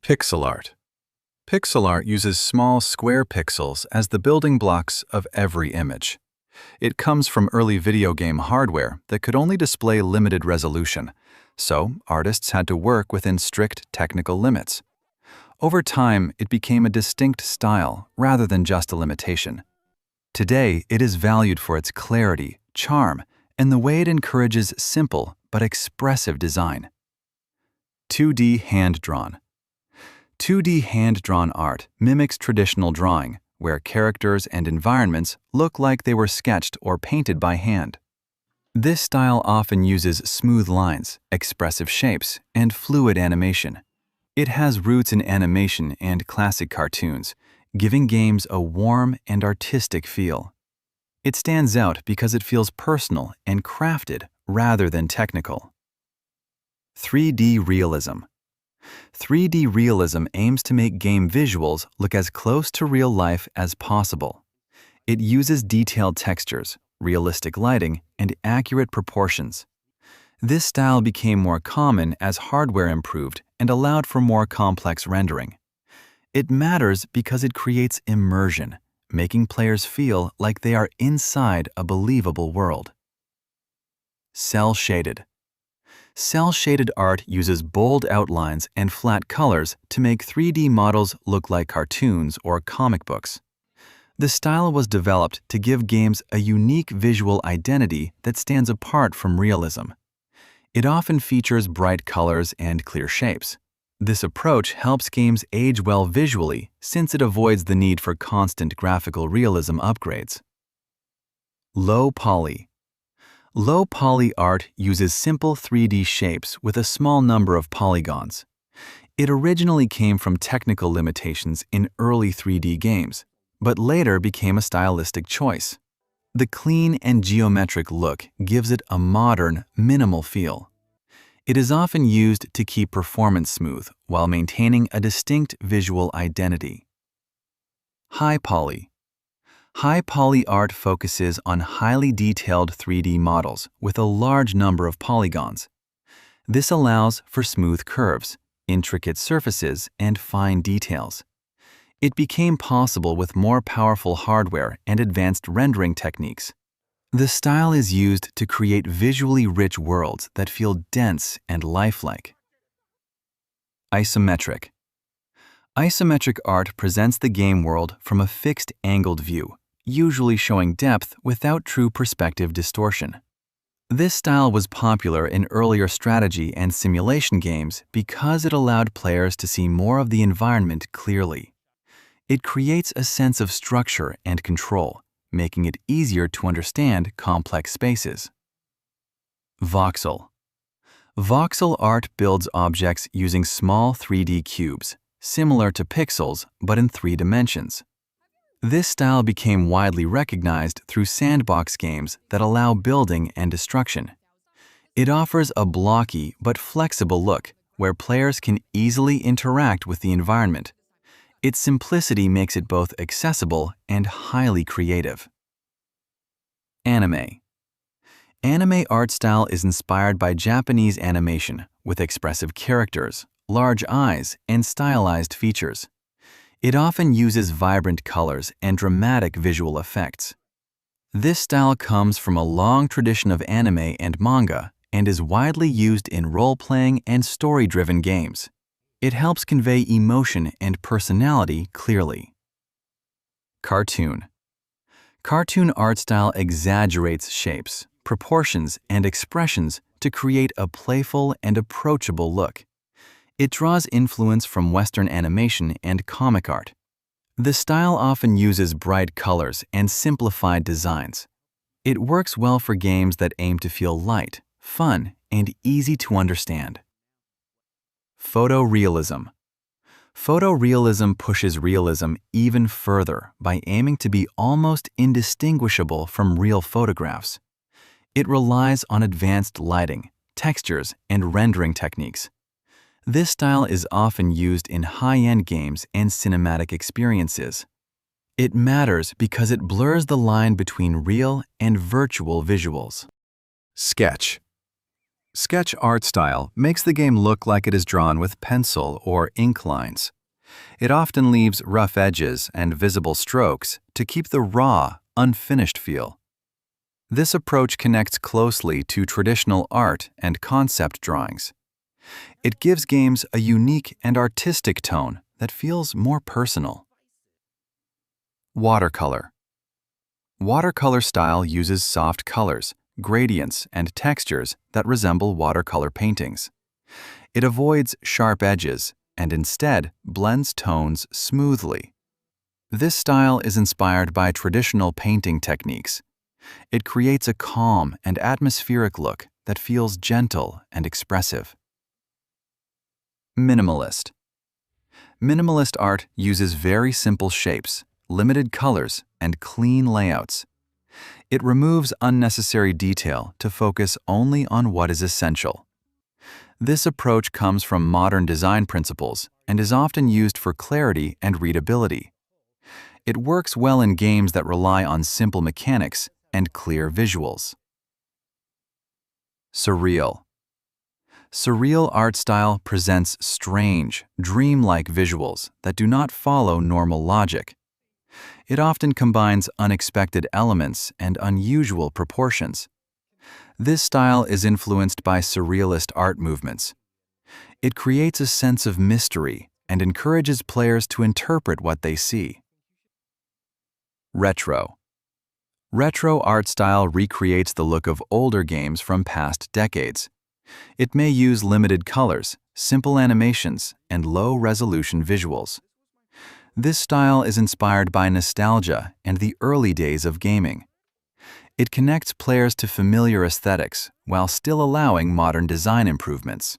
Pixel art. Pixel art uses small square pixels as the building blocks of every image. It comes from early video game hardware that could only display limited resolution, so artists had to work within strict technical limits. Over time, it became a distinct style rather than just a limitation. Today, it is valued for its clarity, charm, and the way it encourages simple but expressive design. 2D hand-drawn. 2D hand-drawn art mimics traditional drawing, where characters and environments look like they were sketched or painted by hand. This style often uses smooth lines, expressive shapes, and fluid animation. It has roots in animation and classic cartoons, giving games a warm and artistic feel. It stands out because it feels personal and crafted rather than technical. 3D realism. 3D realism aims to make game visuals look as close to real life as possible. It uses detailed textures, realistic lighting, and accurate proportions. This style became more common as hardware improved and allowed for more complex rendering. It matters because it creates immersion, making players feel like they are inside a believable world. Cel-shaded. Cel-shaded art uses bold outlines and flat colors to make 3D models look like cartoons or comic books. The style was developed to give games a unique visual identity that stands apart from realism. It often features bright colors and clear shapes. This approach helps games age well visually since it avoids the need for constant graphical realism upgrades. Low poly. Low poly art uses simple 3D shapes with a small number of polygons. It originally came from technical limitations in early 3D games, but later became a stylistic choice. The clean and geometric look gives it a modern, minimal feel. It is often used to keep performance smooth while maintaining a distinct visual identity. High poly. High poly art focuses on highly detailed 3D models with a large number of polygons. This allows for smooth curves, intricate surfaces, and fine details. It became possible with more powerful hardware and advanced rendering techniques. The style is used to create visually rich worlds that feel dense and lifelike. Isometric. Isometric art presents the game world from a fixed angled view, usually showing depth without true perspective distortion. This style was popular in earlier strategy and simulation games because it allowed players to see more of the environment clearly. It creates a sense of structure and control, making it easier to understand complex spaces. Voxel. Voxel art builds objects using small 3D cubes, similar to pixels but in 3 dimensions. This style became widely recognized through sandbox games that allow building and destruction. It offers a blocky but flexible look where players can easily interact with the environment. Its simplicity makes it both accessible and highly creative. Anime. Anime art style is inspired by Japanese animation with expressive characters, large eyes, and stylized features. It often uses vibrant colors and dramatic visual effects. This style comes from a long tradition of anime and manga and is widely used in role-playing and story-driven games. It helps convey emotion and personality clearly. Cartoon. Cartoon art style exaggerates shapes, proportions, and expressions to create a playful and approachable look. It draws influence from Western animation and comic art. The style often uses bright colors and simplified designs. It works well for games that aim to feel light, fun, and easy to understand. Photorealism. Photorealism pushes realism even further by aiming to be almost indistinguishable from real photographs. It relies on advanced lighting, textures, and rendering techniques. This style is often used in high-end games and cinematic experiences. It matters because it blurs the line between real and virtual visuals. Sketch. Sketch art style makes the game look like it is drawn with pencil or ink lines. It often leaves rough edges and visible strokes to keep the raw, unfinished feel. This approach connects closely to traditional art and concept drawings. It gives games a unique and artistic tone that feels more personal. Watercolor. Watercolor style uses soft colors, gradients, and textures that resemble watercolor paintings. It avoids sharp edges and instead blends tones smoothly. This style is inspired by traditional painting techniques. It creates a calm and atmospheric look that feels gentle and expressive. Minimalist. Minimalist art uses very simple shapes, limited colors, and clean layouts. It removes unnecessary detail to focus only on what is essential. This approach comes from modern design principles and is often used for clarity and readability. It works well in games that rely on simple mechanics and clear visuals. Surreal. Surreal art style presents strange, dreamlike visuals that do not follow normal logic. It often combines unexpected elements and unusual proportions. This style is influenced by surrealist art movements. It creates a sense of mystery and encourages players to interpret what they see. Retro. Retro art style recreates the look of older games from past decades. It may use limited colors, simple animations, and low-resolution visuals. This style is inspired by nostalgia and the early days of gaming. It connects players to familiar aesthetics while still allowing modern design improvements.